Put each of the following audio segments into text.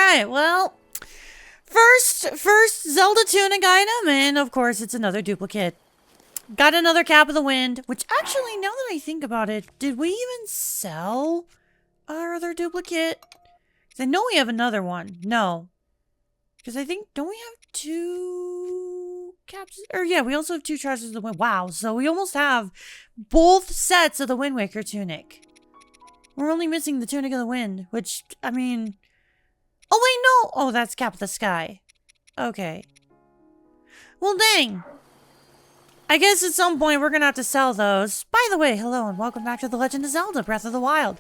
Alright, well, first Zelda tunic item, and of course it's another duplicate. Got another Cap of the Wind, which actually, now that I think about it, did we even sell our other duplicate? Because I know we have another one. No. Because I think, don't we have 2 caps? Or yeah, we also have 2 Treasures of the Wind. Wow, so we almost have both sets of the Wind Waker tunic. We're only missing the Tunic of the Wind, which, I mean... Oh, wait, no! Oh, that's Cap of the Sky. Okay. Well, dang. I guess at some point we're gonna have to sell those. By the way, hello and welcome back to The Legend of Zelda Breath of the Wild.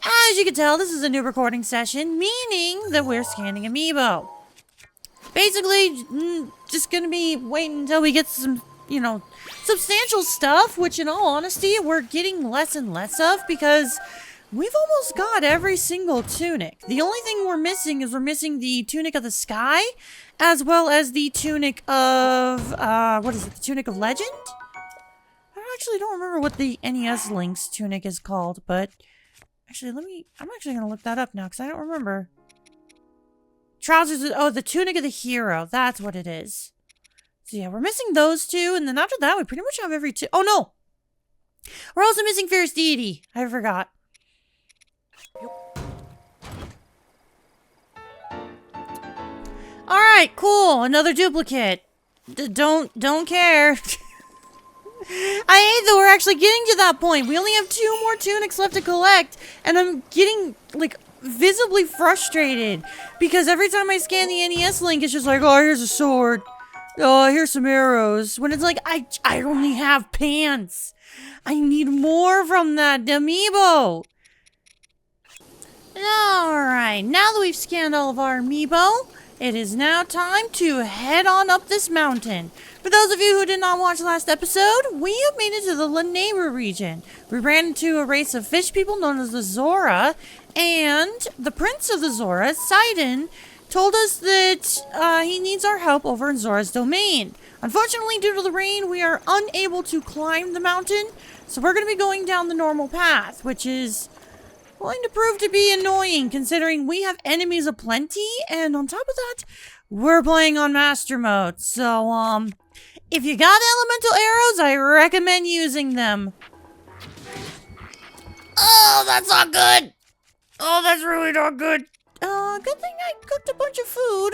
As you can tell, this is a new recording session, meaning that we're scanning Amiibo. Basically, just gonna be waiting until we get some, substantial stuff, which in all honesty, we're getting less and less of because we've almost got every single tunic. The only thing we're missing is the Tunic of the Sky, as well as the Tunic of, the Tunic of Legend? I actually don't remember what the NES Link's tunic is called, but actually, I'm actually going to look that up now, because I don't remember. Trousers, the Tunic of the Hero, that's what it is. So yeah, we're missing those two, and then after that, we pretty much have every two. Oh no! We're also missing Fierce Deity. I forgot. Alright, cool. Another duplicate. Don't care. I hate that we're actually getting to that point. We only have 2 more tunics left to collect, and I'm getting, visibly frustrated. Because every time I scan the NES link, it's just like, oh, here's a sword. Oh, here's some arrows. When it's like, I only have pants. I need more from that Amiibo. Alright, now that we've scanned all of our Amiibo, it is now time to head on up this mountain. For those of you who did not watch the last episode, we have made it to the Lanayru region. We ran into a race of fish people known as the Zora, and the prince of the Zora, Sidon, told us that he needs our help over in Zora's domain. Unfortunately, due to the rain, we are unable to climb the mountain, so we're going to be going down the normal path, which is going to prove to be annoying considering we have enemies aplenty, and on top of that, we're playing on master mode. So, if you got elemental arrows, I recommend using them. Oh, that's not good. Oh, that's really not good. Good thing I cooked a bunch of food.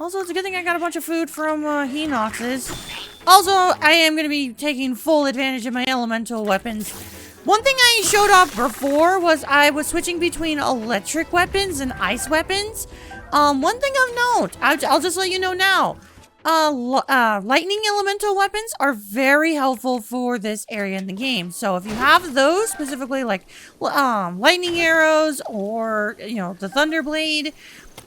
Also, it's a good thing I got a bunch of food from, Hinox's. Also, I am going to be taking full advantage of my elemental weapons. One thing I showed off before was I was switching between electric weapons and ice weapons. One thing of note, I'll just let you know now. Lightning elemental weapons are very helpful for this area in the game. So if you have those, specifically like lightning arrows or, the thunder blade,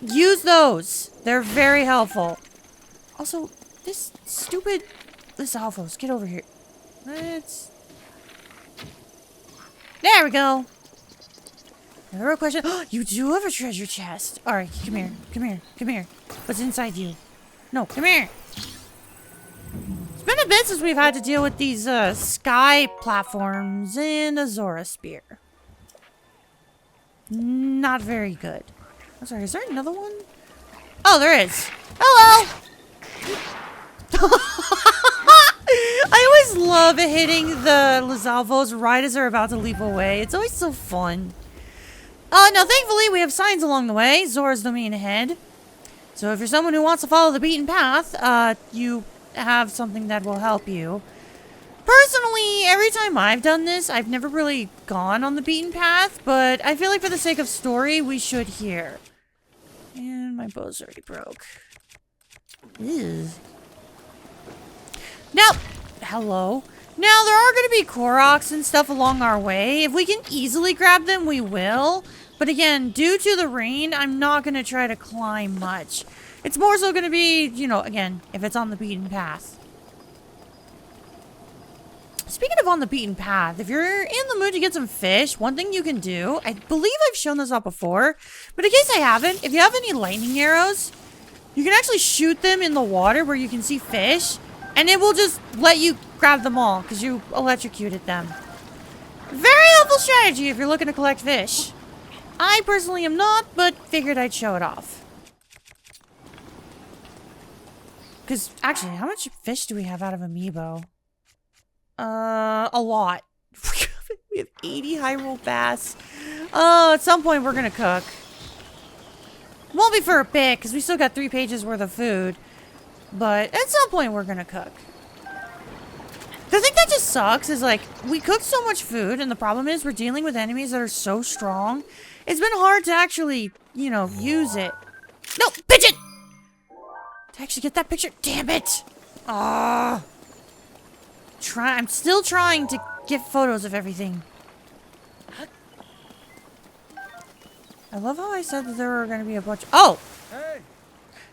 use those. They're very helpful. Also, this Alphos, get over here. There we go. The real question. Oh, you do have a treasure chest. Alright, come here. Come here. Come here. What's inside you? No, come here. It's been a bit since we've had to deal with these sky platforms and a Zora spear. Not very good. I'm sorry, is there another one? Oh, there is. Hello! I always love hitting the Lizalvos right as they're about to leap away. It's always so fun. Now thankfully we have signs along the way. Zora's domain ahead. So if you're someone who wants to follow the beaten path, you have something that will help you. Personally, every time I've done this, I've never really gone on the beaten path, but I feel like for the sake of story, we should here. And my bow's already broke. Ew. Now, hello. Now, there are going to be Koroks and stuff along our way. If we can easily grab them, we will. But again, due to the rain, I'm not going to try to climb much. It's more so going to be, again, if it's on the beaten path. Speaking of on the beaten path, if you're in the mood to get some fish, one thing you can do, I believe I've shown this out before, but in case I haven't, if you have any lightning arrows, you can actually shoot them in the water where you can see fish. And it will just let you grab them all because you electrocuted them. Very helpful strategy if you're looking to collect fish. I personally am not, but figured I'd show it off. Because, actually, how much fish do we have out of Amiibo? A lot. We have 80 high-roll bass. At some point we're gonna cook. Won't be for a bit, because we still got 3 pages worth of food. But at some point we're gonna cook. The thing that just sucks is, like, we cooked so much food, and the problem is we're dealing with enemies that are so strong. It's been hard to actually, you know, use it. No! Pigeon! To actually get that picture. Damn it! Ah. I'm still trying to get photos of everything. I love how I said that there were going to be a bunch. Oh! Hey!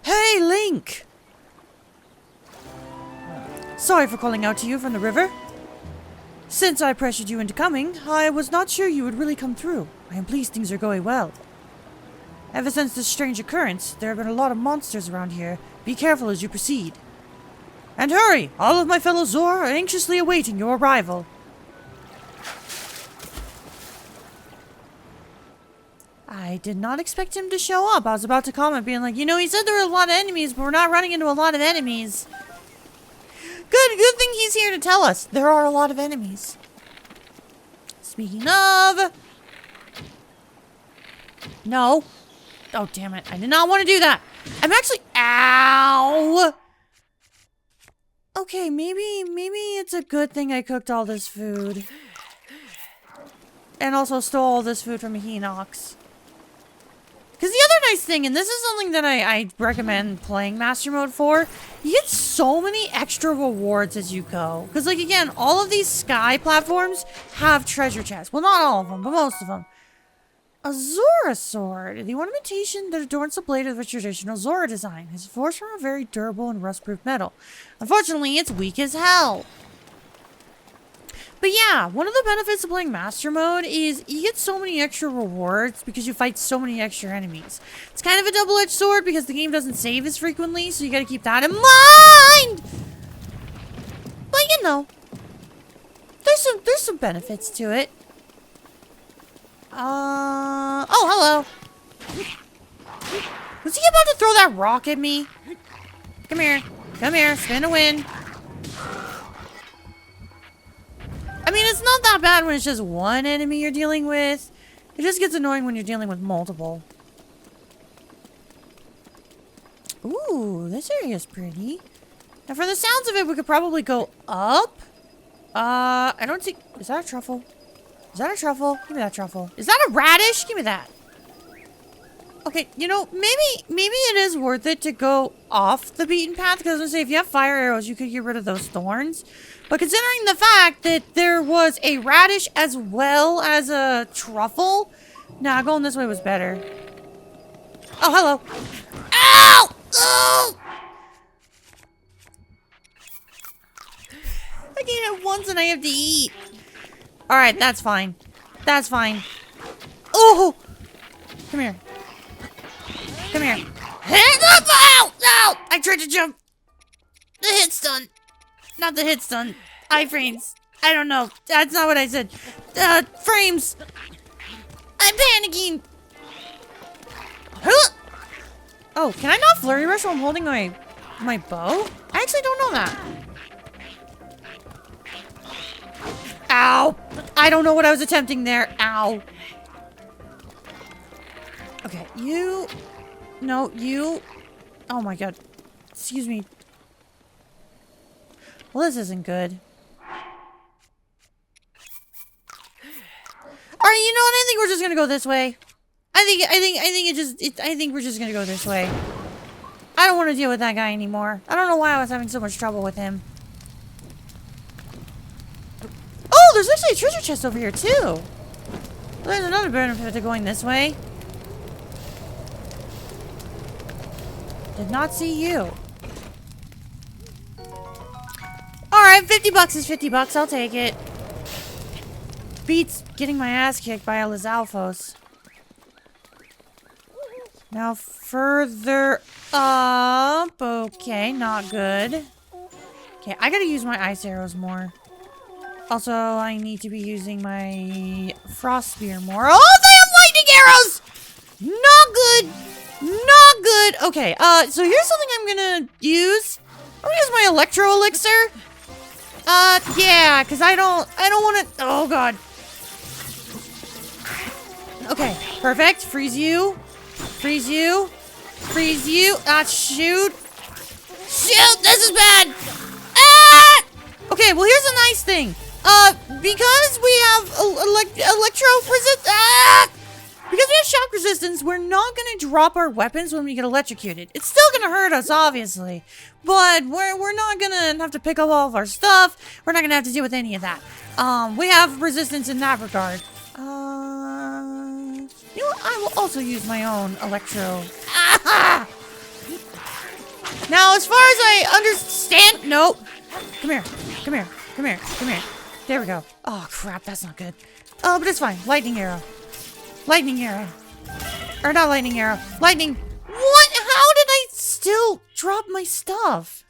Hey, Link! Sorry for calling out to you from the river. Since I pressured you into coming, I was not sure you would really come through. I am pleased things are going well. Ever since this strange occurrence, there have been a lot of monsters around here. Be careful as you proceed. And hurry! All of my fellow Zora are anxiously awaiting your arrival. I did not expect him to show up. I was about to comment being like, you know, he said there were a lot of enemies, but we're not running into a lot of enemies. Good thing he's here to tell us. There are a lot of enemies. Speaking of... No. Oh, damn it. I did not want to do that. I'm actually... Ow! Okay, maybe it's a good thing I cooked all this food. And also stole all this food from Hinox. Because the other nice thing, and this is something that I recommend playing Master Mode for, you get so many extra rewards as you go. Because, like, again, all of these sky platforms have treasure chests. Well, not all of them, but most of them. A Zora sword. The ornamentation that adorns the blade of a traditional Zora design is forged from a very durable and rust-proof metal. Unfortunately, it's weak as hell. But yeah, one of the benefits of playing Master Mode is you get so many extra rewards because you fight so many extra enemies. It's kind of a double-edged sword because the game doesn't save as frequently, so you gotta keep that in mind! But you know, there's some benefits to it. Oh, hello. Was he about to throw that rock at me? Come here, spin a win. I mean, it's not that bad when it's just one enemy you're dealing with. It just gets annoying when you're dealing with multiple. Ooh, this area is pretty. Now, for the sounds of it, we could probably go up. I don't see... Is that a truffle? Is that a truffle? Give me that truffle. Is that a radish? Give me that. Okay, you know, maybe it is worth it to go off the beaten path. Because I was going to say, if you have fire arrows, you could get rid of those thorns. But considering the fact that there was a radish as well as a truffle, nah, going this way was better. Oh, hello. Ow! Oh! I can't have once and I have to eat. Alright, that's fine. That's fine. Oh! Come here. Come here. Hands up! Ow! Ow! I tried to jump. The hit's done. Not the hit stun. Iframes. I don't know. That's not what I said. Frames. I'm panicking. Huh? Oh, can I not flurry rush while I'm holding my bow? I actually don't know that. Ow. I don't know what I was attempting there. Ow. Okay, you. No, you. Oh my god. Excuse me. Well, this isn't good. Alright, you know what? I think we're just gonna go this way. I think we're just gonna go this way. I don't want to deal with that guy anymore. I don't know why I was having so much trouble with him. Oh, there's actually a treasure chest over here too. There's another benefit to going this way. Did not see you. Alright, 50 bucks is 50 bucks. I'll take it. Beats getting my ass kicked by a Lizalfos. Now further up. Okay, not good. Okay, I gotta use my ice arrows more. Also, I need to be using my frost spear more. Oh, they have lightning arrows! Not good! Not good! Okay, so here's something I'm gonna use. I'm gonna use my electro elixir. Yeah, because I don't want to... Oh, God. Okay, perfect. Freeze you. Freeze you. Freeze you. Ah, shoot. Shoot, this is bad. Ah! Okay, well, here's a nice thing. Because we have because we have shock resistance, we're not gonna drop our weapons when we get electrocuted. It's still gonna hurt us, obviously, but we're not gonna have to pick up all of our stuff. We're not gonna have to deal with any of that. We have resistance in that regard. You know what? I will also use my own electro. Ah! Now, as far as I understand, nope. Come here. Come here. Come here. Come here. There we go. Oh, crap. That's not good. Oh, but it's fine. Lightning arrow. Lightning arrow. Or not lightning arrow. Lightning. What? How did I still drop my stuff?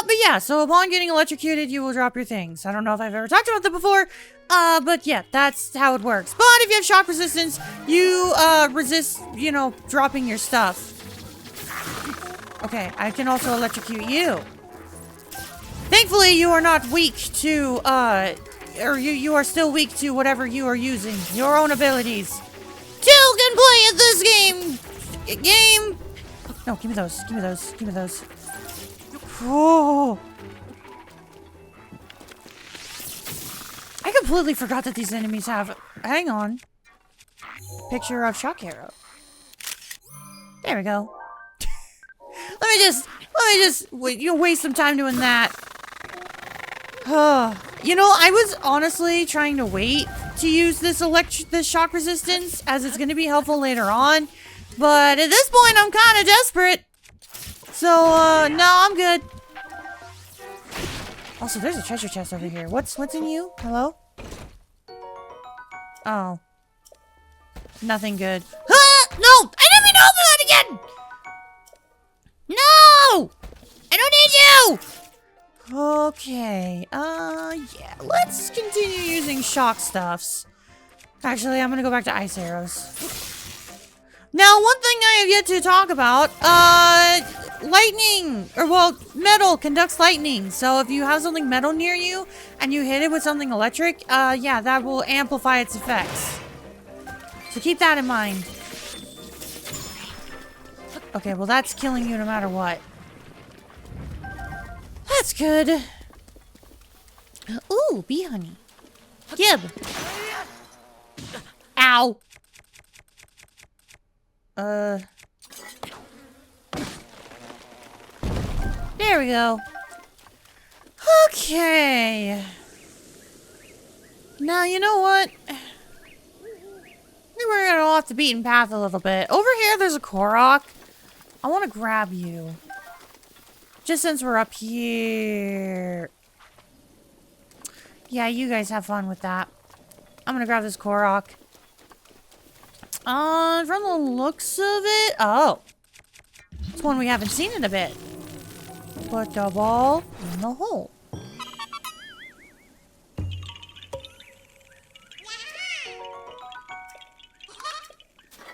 But yeah, so upon getting electrocuted, you will drop your things. I don't know if I've ever talked about that before. But yeah, that's how it works. But if you have shock resistance, you, resist, you know, dropping your stuff. Okay, I can also electrocute you. Thankfully, you are not weak to, or you are still weak to whatever you are using. Your own abilities. Two can play at this game! No, give me those. Give me those. Give me those. Oh. I completely forgot that these enemies have... Hang on. Picture of shock arrow. There we go. Let me just waste some time doing that. You know, I was honestly trying to wait to use this shock resistance, as it's going to be helpful later on. But at this point, I'm kind of desperate. So, no, I'm good. Also, there's a treasure chest over here. What's in you? Hello? Oh. Nothing good. Ah! No! I didn't mean to open that again! No! I don't need you! Okay, yeah, let's continue using shock stuffs. Actually, I'm gonna go back to ice arrows. Now, one thing I have yet to talk about, lightning, or well, metal conducts lightning. So if you have something metal near you, and you hit it with something electric, yeah, that will amplify its effects. So keep that in mind. Okay, well that's killing you no matter what. That's good. Ooh, bee honey. Gib. Ow. There we go. Okay. Now, you know what? We're gonna go off the beaten path a little bit. Over here, there's a Korok. I want to grab you. Just since we're up here. Yeah, you guys have fun with that. I'm gonna grab this Korok. From the looks of it... Oh. It's one we haven't seen in a bit. Put the ball in the hole.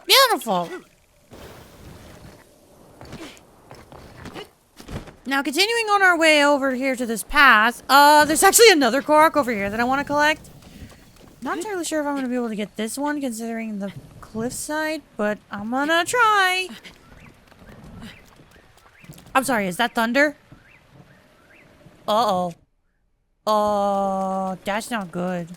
Beautiful. Now, continuing on our way over here to this path, there's actually another Korok over here that I want to collect. Not entirely sure if I'm going to be able to get this one, considering the cliffside, but I'm gonna try. I'm sorry, is that thunder? Uh-oh. Oh, that's not good.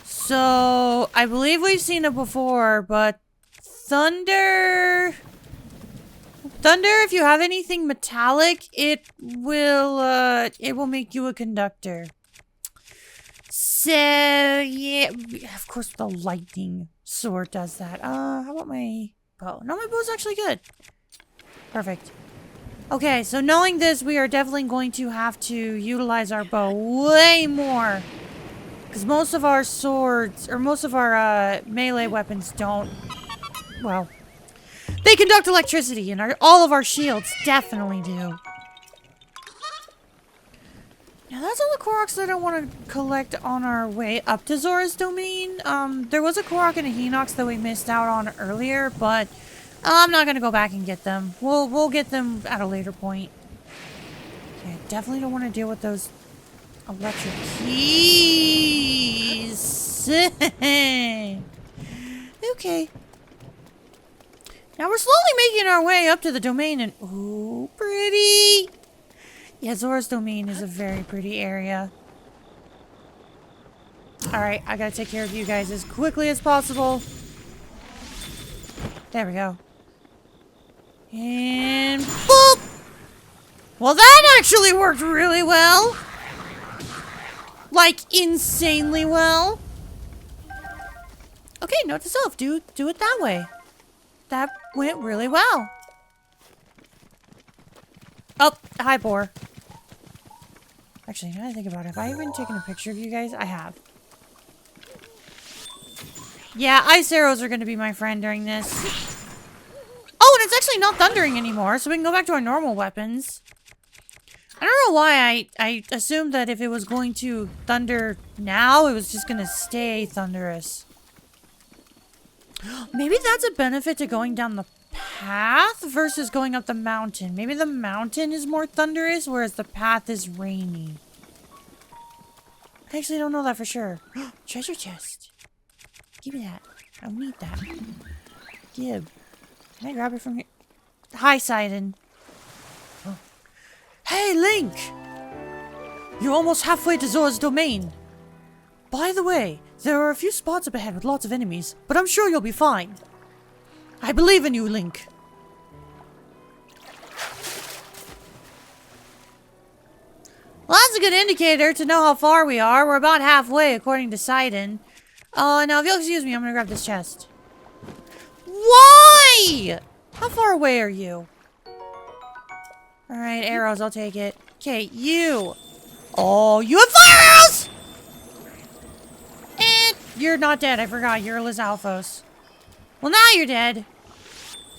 So, I believe we've seen it before, but thunder... Thunder, if you have anything metallic, it will make you a conductor. So, yeah, of course the lightning sword does that. How about my bow? No, my bow's actually good. Perfect. Okay, so knowing this, we are definitely going to have to utilize our bow way more. Because most of our swords, or most of our melee weapons don't, well... They conduct electricity, and all of our shields definitely do. Now that's all the Koroks that I want to collect on our way up to Zora's domain. There was a Korok and a Hinox that we missed out on earlier, but I'm not gonna go back and get them. We'll get them at a later point. Okay, I definitely don't want to deal with those electric keys. Okay. Now we're slowly making our way up to the domain and ooh, pretty. Yeah, Zora's domain is a very pretty area. Alright, I gotta take care of you guys as quickly as possible. There we go. And boop! Well, that actually worked really well. Like, insanely well. Okay, note to self. Do it that way. That went really well. Oh, hi, boar. Actually, now that I think about it, have I even taken a picture of you guys? I have. Yeah, ice arrows are going to be my friend during this. Oh, and it's actually not thundering anymore, so we can go back to our normal weapons. I don't know why I assumed that if it was going to thunder now, it was just going to stay thunderous. Maybe that's a benefit to going down the path versus going up the mountain. Maybe the mountain is more thunderous, whereas the path is rainy. I actually don't know that for sure. Treasure chest. Give me that. I need that. Give. Can I grab it from here? Hi, Sidon. Oh. Hey, Link! You're almost halfway to Zora's domain. By the way, there are a few spots up ahead with lots of enemies, but I'm sure you'll be fine. I believe in you, Link. Well, that's a good indicator to know how far we are. We're about halfway, according to Sidon. Now, if you'll excuse me, I'm gonna grab this chest. Why? How far away are you? Alright, arrows, I'll take it. Okay, you. Oh, you have fire arrows! And you're not dead, I forgot. You're Lizalfos. Well, now you're dead.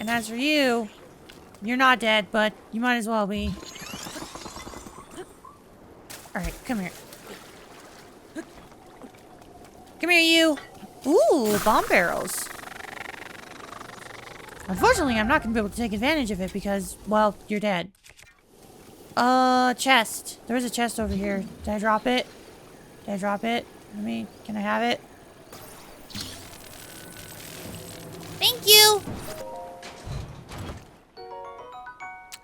And as for you, you're not dead, but you might as well be. Alright, come here. Come here, you. Ooh, bomb barrels. Unfortunately, I'm not going to be able to take advantage of it because, well, you're dead. Chest. There is a chest over here. Did I drop it? Did I drop it? Can I have it? Thank you!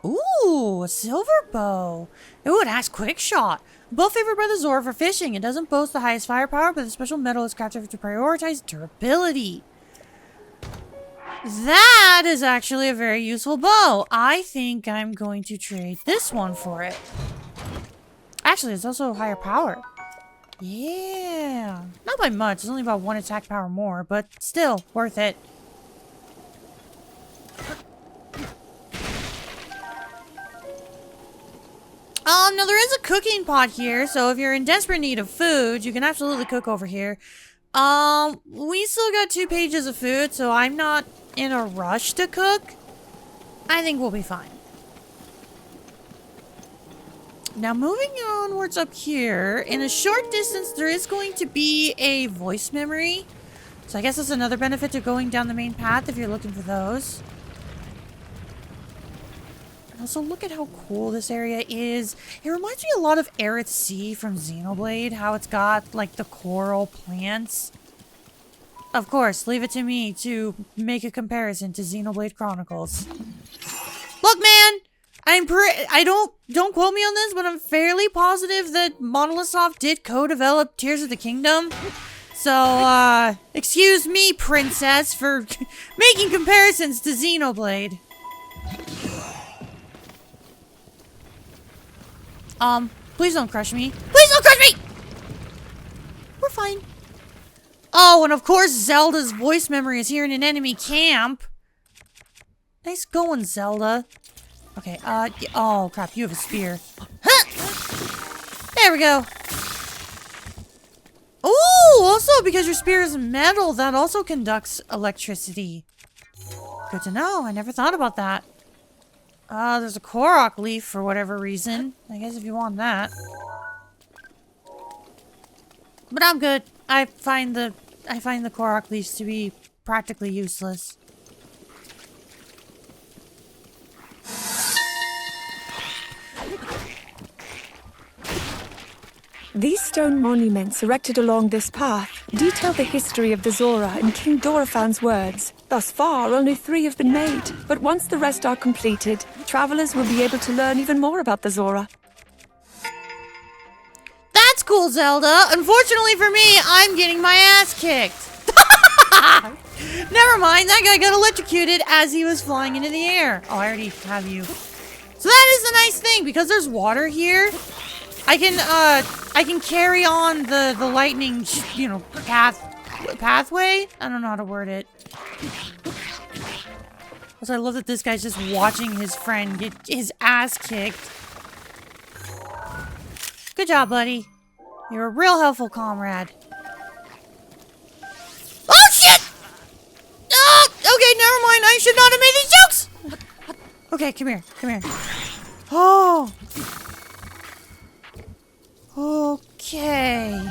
Ooh, a silver bow. Ooh, it has quick shot. Both favored by the Zora for fishing. It doesn't boast the highest firepower, but the special metal is crafted to prioritize durability. That is actually a very useful bow. I think I'm going to trade this one for it. Actually, it's also higher power. Yeah. Not by much. It's only about 1 attack power more, but still worth it. Now there is a cooking pot here, so if you're in desperate need of food, you can absolutely cook over here. We still got 2 pages of food, so I'm not in a rush to cook. I think we'll be fine. Now moving onwards up here, in a short distance there is going to be a voice memory. So I guess that's another benefit to going down the main path if you're looking for those. Also, look at how cool this area is. It reminds me a lot of Aerith Sea from Xenoblade, how it's got, like, the coral plants. Of course, leave it to me to make a comparison to Xenoblade Chronicles. Look, man! Don't quote me on this, but I'm fairly positive that Monolith Soft did co-develop Tears of the Kingdom. So, excuse me, princess, for making comparisons to Xenoblade. Please don't crush me. Please don't crush me! We're fine. Oh, and of course Zelda's voice memory is here in an enemy camp. Nice going, Zelda. Okay, oh crap, you have a spear. Huh! There we go. Ooh, also because your spear is metal, that also conducts electricity. Good to know, I never thought about that. There's a Korok leaf for whatever reason. I guess if you want that. But I'm good. I find the Korok leaves to be practically useless. These stone monuments erected along this path detail the history of the Zora in King Dorofan's words. Thus far, only 3 have been made, but once the rest are completed, travelers will be able to learn even more about the Zora. That's cool, Zelda. Unfortunately for me, I'm getting my ass kicked. Never mind, that guy got electrocuted as he was flying into the air. Oh, I already have you. So that is a nice thing, because there's water here. I can carry on the lightning, you know, pathway? I don't know how to word it. Also, I love that this guy's just watching his friend get his ass kicked. Good job, buddy. You're a real helpful comrade. Oh, shit! Oh, okay, never mind. I should not have made these jokes! Okay, come here. Come here. Oh. Okay.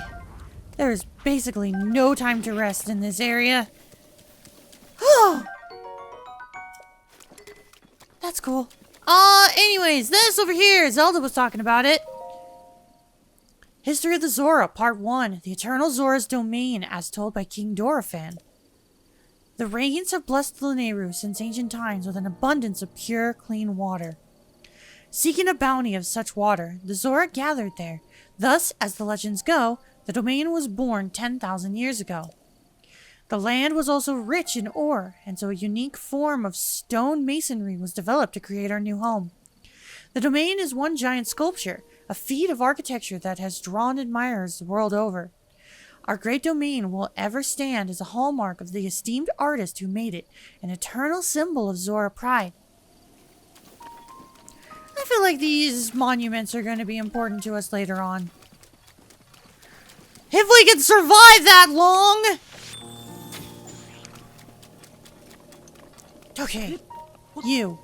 There's basically no time to rest in this area. Oh. That's cool. Anyways, this over here, Zelda was talking about it. History of the Zora, Part 1. The Eternal Zora's Domain, as told by King Dorephan. The rains have blessed the Nehru since ancient times with an abundance of pure, clean water. Seeking a bounty of such water, the Zora gathered there. Thus, as the legends go, the domain was born 10,000 years ago. The land was also rich in ore, and so a unique form of stone masonry was developed to create our new home. The domain is one giant sculpture, a feat of architecture that has drawn admirers the world over. Our great domain will ever stand as a hallmark of the esteemed artist who made it, an eternal symbol of Zora pride. I feel like these monuments are going to be important to us later on. If we can survive that long! Okay. You.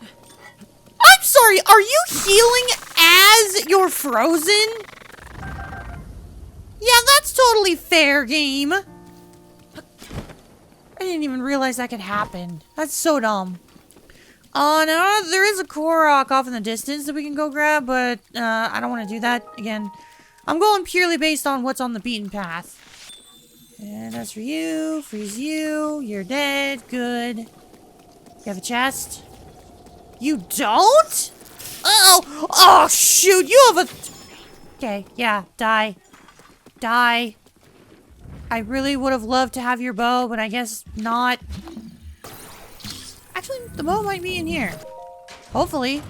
I'm sorry, are you healing as you're frozen? Yeah, that's totally fair, game. I didn't even realize that could happen. That's so dumb. Now there is a Korok off in the distance that we can go grab, but I don't want to do that. Again, I'm going purely based on what's on the beaten path. And that's for you. Freeze you. You're dead. Good. You have a chest? You don't? Uh-oh. Oh, shoot. You have a... Okay, yeah. Die. Die. I really would have loved to have your bow, but I guess not. Actually, the bow might be in here. Hopefully.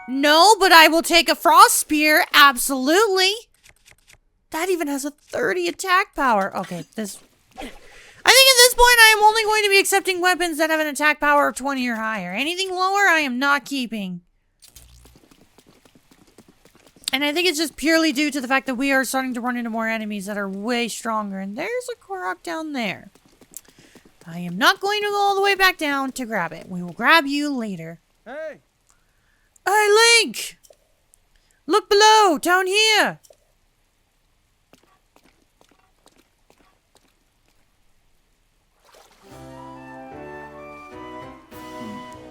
No, but I will take a frost spear. Absolutely. That even has a 30 attack power. Okay, this... I think at this point I am only going to be accepting weapons that have an attack power of 20 or higher. Anything lower, I am not keeping. And I think it's just purely due to the fact that we are starting to run into more enemies that are way stronger. And there's a Korok down there. I am not going to go all the way back down to grab it. We will grab you later. Hey! Hey, Link! Look below! Down here!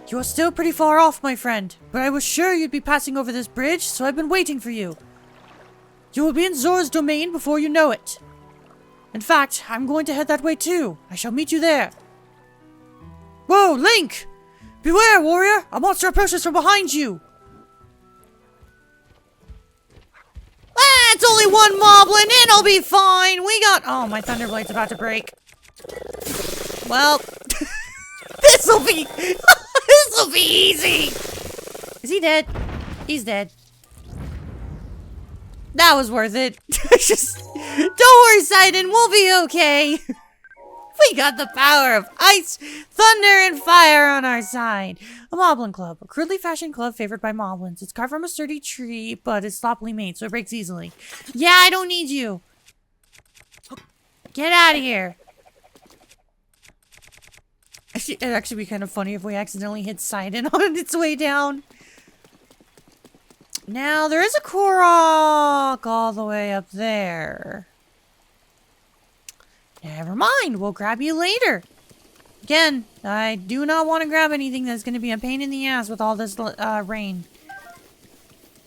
You are still pretty far off, my friend, but I was sure you'd be passing over this bridge, so I've been waiting for you. You will be in Zora's domain before you know it. In fact, I'm going to head that way too. I shall meet you there. Whoa, Link! Beware, warrior! A monster approaches from behind you! Ah, it's only one moblin! It'll be fine! We got... Oh, my Thunderblade's about to break. Well... This'll be... This'll be easy! Is he dead? He's dead. That was worth it. Just... Don't worry, Sidon. We'll be okay. We got the power of ice, thunder, and fire on our side. A Moblin Club. A crudely fashioned club favored by Moblins. It's carved from a sturdy tree, but it's sloppily made, so it breaks easily. Yeah, I don't need you. Get out of here. It'd actually be kind of funny if we accidentally hit Sidon on its way down. Now, there is a Korok all the way up there. Never mind, we'll grab you later. Again, I do not want to grab anything that's going to be a pain in the ass with all this rain.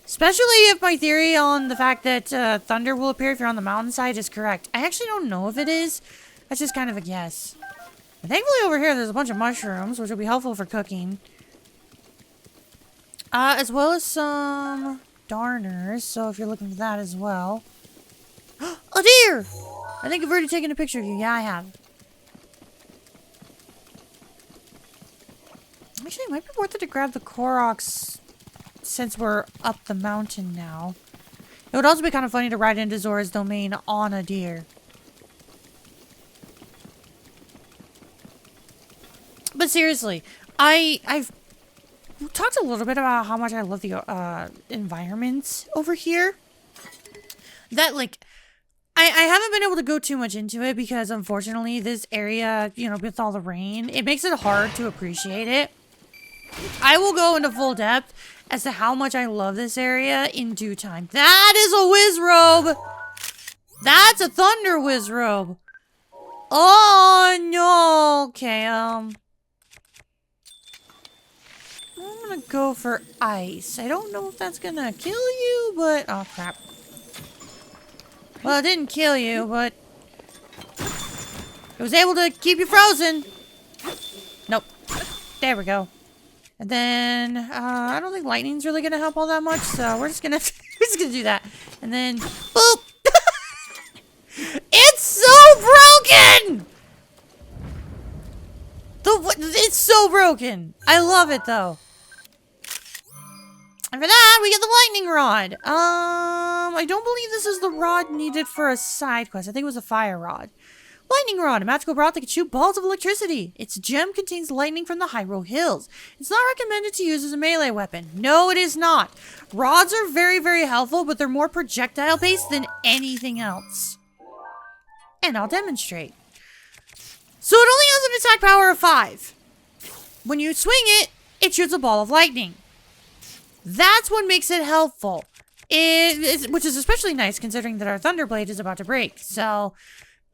Especially if my theory on the fact that thunder will appear if you're on the mountainside is correct. I actually don't know if it is. That's just kind of a guess. But thankfully over here there's a bunch of mushrooms, which will be helpful for cooking. As well as some darners, so if you're looking for that as well. A deer! I think I've already taken a picture of you. Yeah, I have. Actually, it might be worth it to grab the Koroks since we're up the mountain now. It would also be kind of funny to ride into Zora's domain on a deer. But seriously, I've talked a little bit about how much I love the environments over here. That, like, I haven't been able to go too much into it because, unfortunately, this area, you know, with all the rain, it makes it hard to appreciate it. I will go into full depth as to how much I love this area in due time. That is a Wizrobe! That's a Thunder Wizrobe! Oh, no! Okay, I'm gonna go for ice. I don't know if that's gonna kill you, but... Oh, crap. Well, it didn't kill you, but... it was able to keep you frozen! Nope. There we go. And then, I don't think lightning's really gonna help all that much, so we're just gonna do that. And then, boop! It's so broken! It's so broken! I love it, though. And for that, we get the lightning rod. I don't believe this is the rod needed for a side quest. I think it was a fire rod. Lightning rod, a magical rod that can shoot balls of electricity. Its gem contains lightning from the Hyrule Hills. It's not recommended to use as a melee weapon. No, it is not. Rods are very, very helpful, but they're more projectile-based than anything else. And I'll demonstrate. So it only has an attack power of 5. When you swing it, it shoots a ball of lightning. That's what makes it helpful. Which is especially nice considering that our Thunderblade is about to break. So...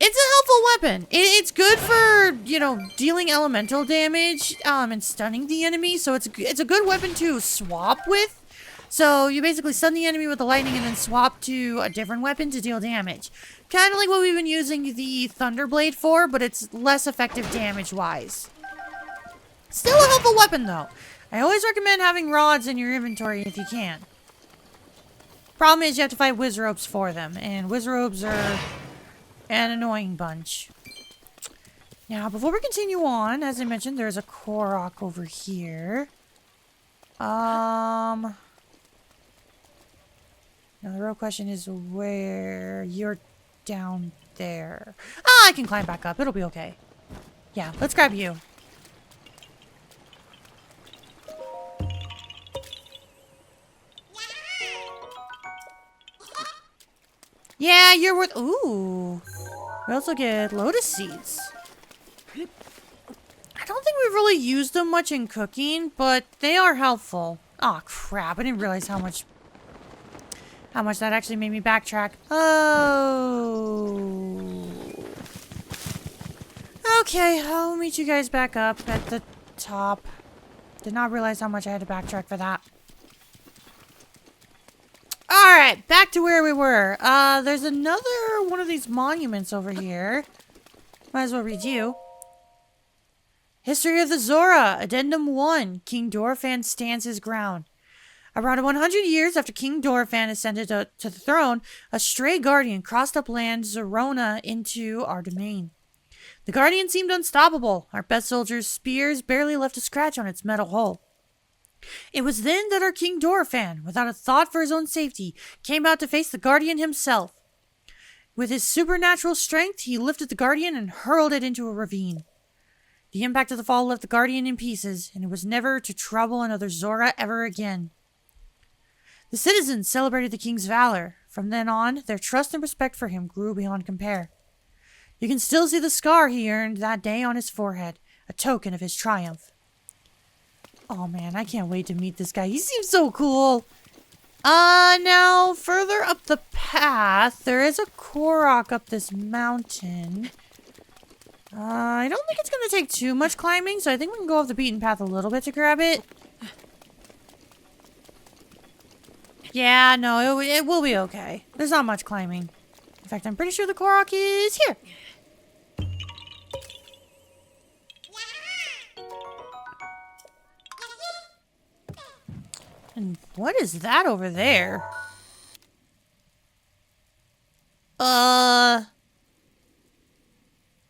it's a helpful weapon. It's good for, you know, dealing elemental damage and stunning the enemy. So it's a good weapon to swap with. So you basically stun the enemy with the lightning and then swap to a different weapon to deal damage. Kind of like what we've been using the Thunderblade for, but it's less effective damage-wise. Still a helpful weapon, though. I always recommend having rods in your inventory if you can. Problem is you have to fight Wizrobes for them, and Wizrobes are... an annoying bunch. Now, before we continue on, as I mentioned, there's a Korok over here. Now the real question is where you're down there. Ah, I can climb back up. It'll be okay. Yeah, let's grab you. Yeah, you're worth... ooh. We also get lotus seeds. I don't think we've really used them much in cooking, but they are helpful. Aw, crap. I didn't realize how much that actually made me backtrack. Oh. Okay, I'll meet you guys back up at the top. Did not realize how much I had to backtrack for that. Alright, back to where we were. There's another one of these monuments over here. Might as well read you. History of the Zora, Addendum 1. King Dorephan stands his ground. Around 100 years after King Dorephan ascended to the throne, a stray guardian crossed up land Zorona into our domain. The guardian seemed unstoppable. Our best soldiers' spears barely left a scratch on its metal hull. It was then that our King Dorephan, without a thought for his own safety, came out to face the guardian himself. With his supernatural strength, he lifted the guardian and hurled it into a ravine. The impact of the fall left the guardian in pieces, and it was never to trouble another Zora ever again. The citizens celebrated the king's valor. From then on, their trust and respect for him grew beyond compare. You can still see the scar he earned that day on his forehead, a token of his triumph. Oh man, I can't wait to meet this guy. He seems so cool. Now, further up the path, there is a Korok up this mountain. I don't think it's going to take too much climbing, so I think we can go off the beaten path a little bit to grab it. Yeah, no, it will be okay. There's not much climbing. In fact, I'm pretty sure the Korok is here. And what is that over there? I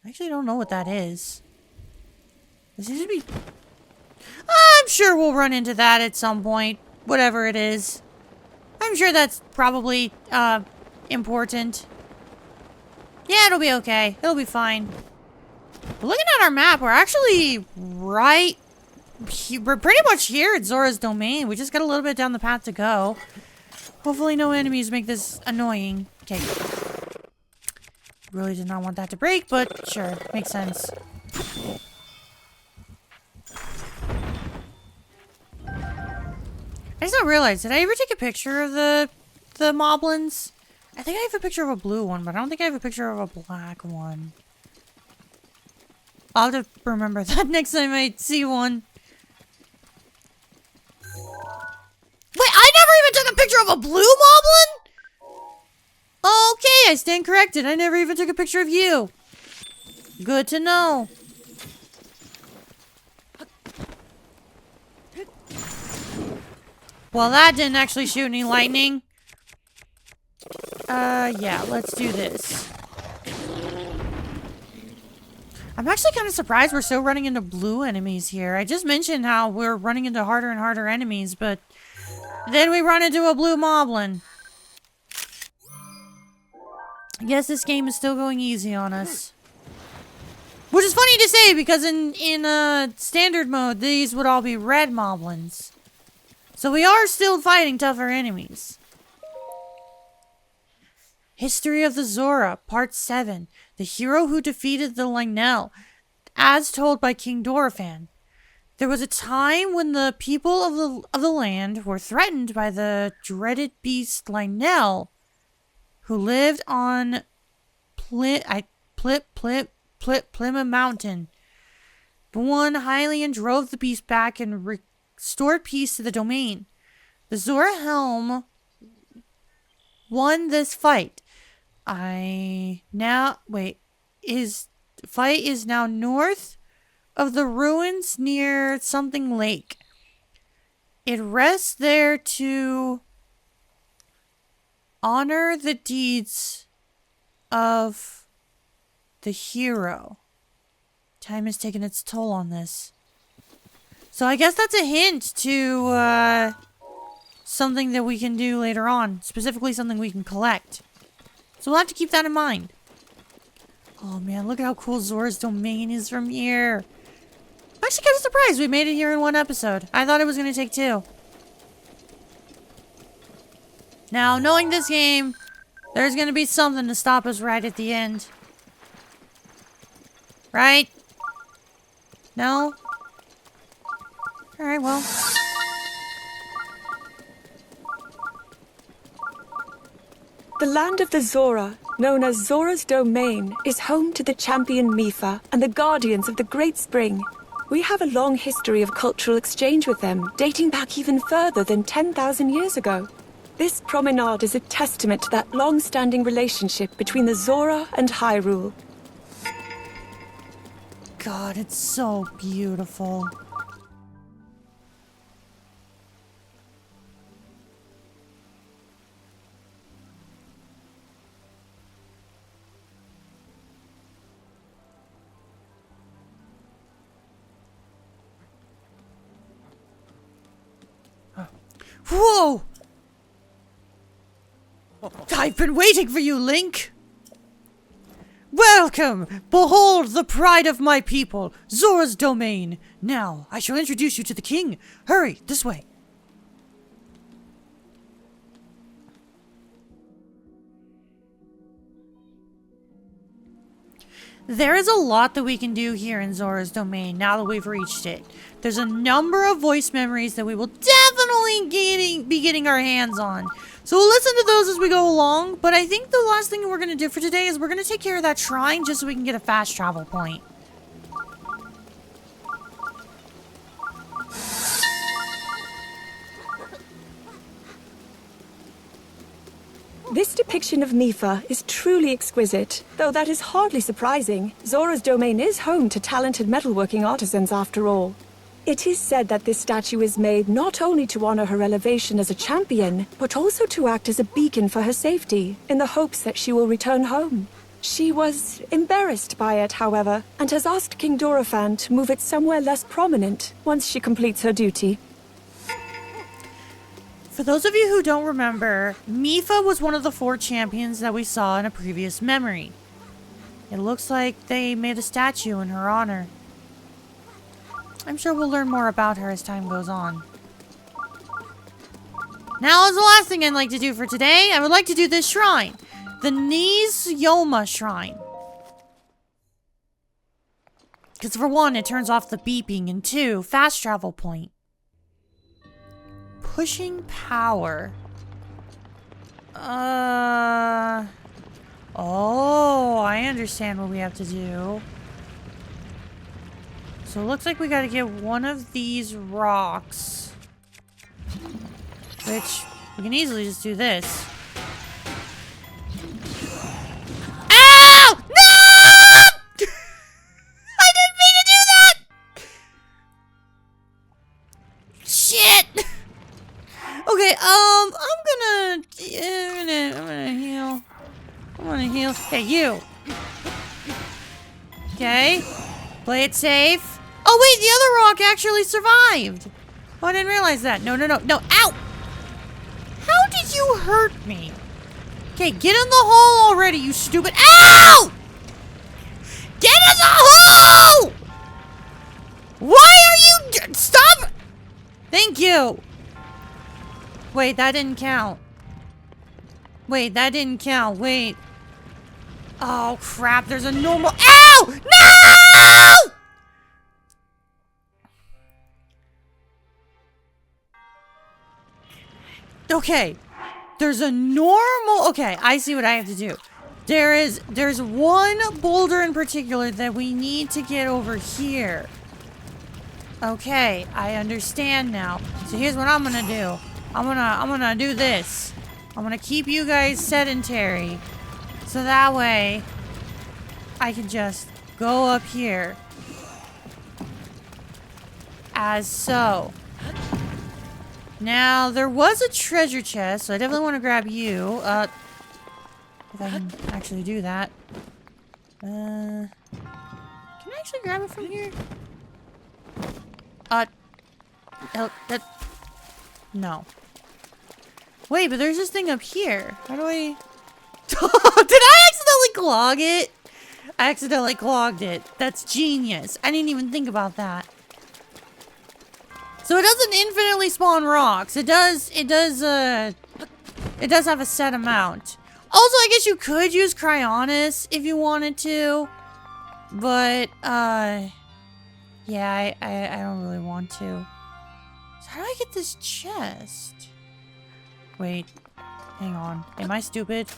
actually don't know what that is. This seems to be... I'm sure we'll run into that at some point. Whatever it is. I'm sure that's probably, important. Yeah, it'll be okay. It'll be fine. But looking at our map, we're actually right... We're pretty much here at Zora's domain. We just got a little bit down the path to go. Hopefully no enemies make this annoying. Okay. Really did not want that to break, but sure. Makes sense. I just not realized, did I ever take a picture of the moblins? I think I have a picture of a blue one, but I don't think I have a picture of a black one. I'll have to remember that next time I see one. Wait, I never even took a picture of a blue moblin? Okay, I stand corrected. I never even took a picture of you. Good to know. Well, that didn't actually shoot any lightning. Yeah, let's do this. I'm actually kind of surprised we're still running into blue enemies here. I just mentioned how we're running into harder and harder enemies, but then we run into a blue moblin. I guess this game is still going easy on us. Which is funny to say, because in standard mode, these would all be red moblins. So we are still fighting tougher enemies. History of the Zora, Part 7. The hero who defeated the Lionel, as told by King Dorephan. There was a time when the people of the land were threatened by the dreaded beast Lionel, who lived on Plymouth Mountain. But one Hylian drove the beast back and restored peace to the domain. The Zora Helm won this fight. Fight is now north of the ruins near something lake. It rests there to honor the deeds of the hero. Time has taken its toll on this. So I guess that's a hint to something that we can do later on. Specifically something we can collect. So we'll have to keep that in mind. Oh man, look at how cool Zora's domain is from here. I'm actually kind of surprised we made it here in one episode. I thought it was going to take 2. Now, knowing this game, there's going to be something to stop us right at the end. Right? No? Alright, well. The land of the Zora, known as Zora's Domain, is home to the champion Miphas and the guardians of the Great Spring. We have a long history of cultural exchange with them, dating back even further than 10,000 years ago. This promenade is a testament to that long-standing relationship between the Zora and Hyrule. God, it's so beautiful. Whoa! I've been waiting for you, Link! Welcome! Behold the pride of my people, Zora's domain! Now, I shall introduce you to the king. Hurry, this way. There is a lot that we can do here in Zora's domain now that we've reached it. There's a number of voice memories that we will definitely definitely be getting our hands on. So we'll listen to those as we go along, but I think the last thing we're going to do for today is we're going to take care of that shrine just so we can get a fast travel point. This depiction of Miphas is truly exquisite, though that is hardly surprising. Zora's domain is home to talented metalworking artisans after all. It is said that this statue is made not only to honor her elevation as a champion, but also to act as a beacon for her safety, in the hopes that she will return home. She was embarrassed by it, however, and has asked King Dorephan to move it somewhere less prominent once she completes her duty. For those of you who don't remember, Miphas was one of the 4 champions that we saw in a previous memory. It looks like they made a statue in her honor. I'm sure we'll learn more about her as time goes on. Now, as the last thing I'd like to do for today, I would like to do this shrine. The Yohma shrine. Because for 1, it turns off the beeping, and 2, fast travel point. Pushing power. Oh, I understand what we have to do. So it looks like we gotta get one of these rocks. Which, we can easily just do this. Ow! No! I didn't mean to do that! Shit! Okay, I'm gonna heal. I'm gonna heal. Hey, you. Okay. Play it safe. Oh, wait, the other rock actually survived. Oh, I didn't realize that. No. Ow! How did you hurt me? Okay, get in the hole already, you stupid. Ow! Get in the hole! Why are you... Stop! Thank you. Wait, that didn't count. Wait. Oh, crap. There's a normal... Ow! No! Okay. There's a normal... Okay, I see what I have to do. There's one boulder in particular that we need to get over here. Okay, I understand now. So here's what I'm gonna do. I'm gonna do this. I'm gonna keep you guys sedentary. So that way, I can just go up here. As so. Now, there was a treasure chest, so I definitely want to grab you. If I can actually do that. Can I actually grab it from here? No. Wait, but there's this thing up here. How do I... Did I accidentally clog it? I accidentally clogged it. That's genius. I didn't even think about that. So it doesn't infinitely spawn rocks. It does have a set amount. Also, I guess you could use Cryonis if you wanted to. But, yeah, I don't really want to. So how do I get this chest? Wait, hang on. Am I stupid?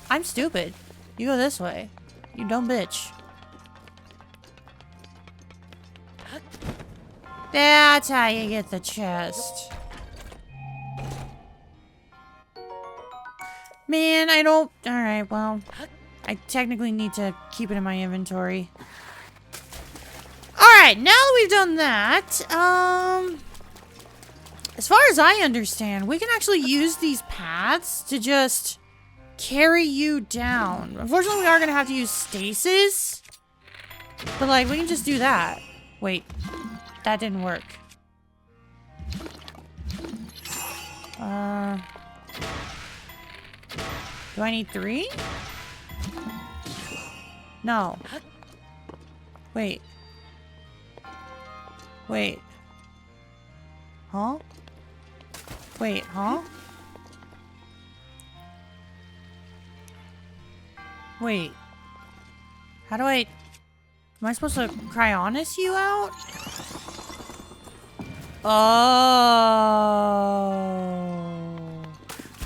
I'm stupid. You go this way. You dumb bitch. That's how you get the chest. Man, I don't... Alright, well... I technically need to keep it in my inventory. Alright, now that we've done that, as far as I understand, we can actually use these paths to just carry you down. Unfortunately, we are going to have to use stasis. But, like, we can just do that. Wait. That didn't work. Do I need 3? No. Wait. Wait. Huh? Wait, huh? Wait. How do I... Am I supposed to Cryonis you out? Oh.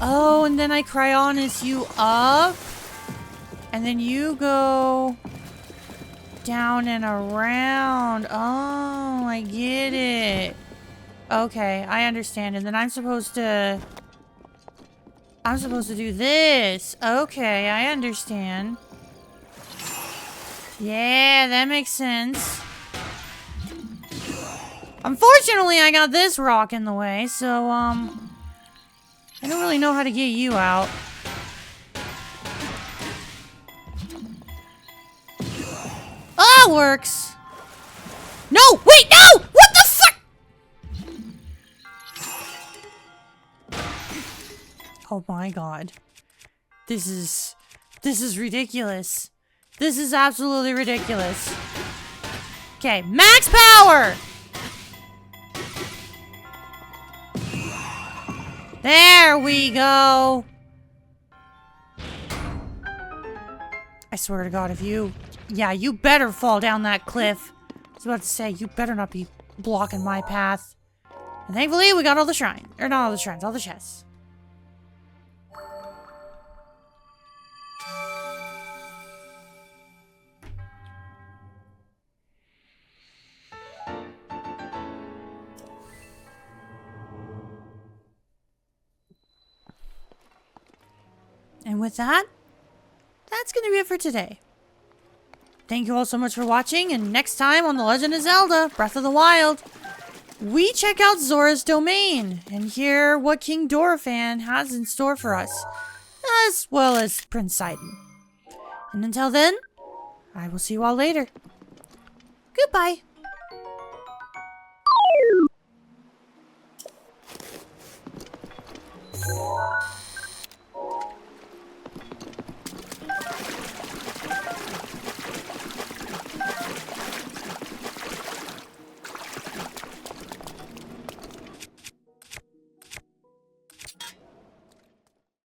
Oh, and then I cryonis you up. And then you go down and around. Oh, I get it. Okay, I understand. And then I'm supposed to do this. Okay, I understand. Yeah, that makes sense. Unfortunately, I got this rock in the way, so, I don't really know how to get you out. Oh, that works. No, wait, no! What the fuck? Oh my god. This is ridiculous. This is absolutely ridiculous. Okay, max power! There we go. I swear to God, if you... Yeah, you better fall down that cliff. I was about to say, you better not be blocking my path. And thankfully, we got all the shrines. Or not all the shrines, all the chests. And with that, that's going to be it for today. Thank you all so much for watching, and next time on The Legend of Zelda, Breath of the Wild, we check out Zora's domain and hear what King Dorephan has in store for us, as well as Prince Sidon. And until then, I will see you all later. Goodbye.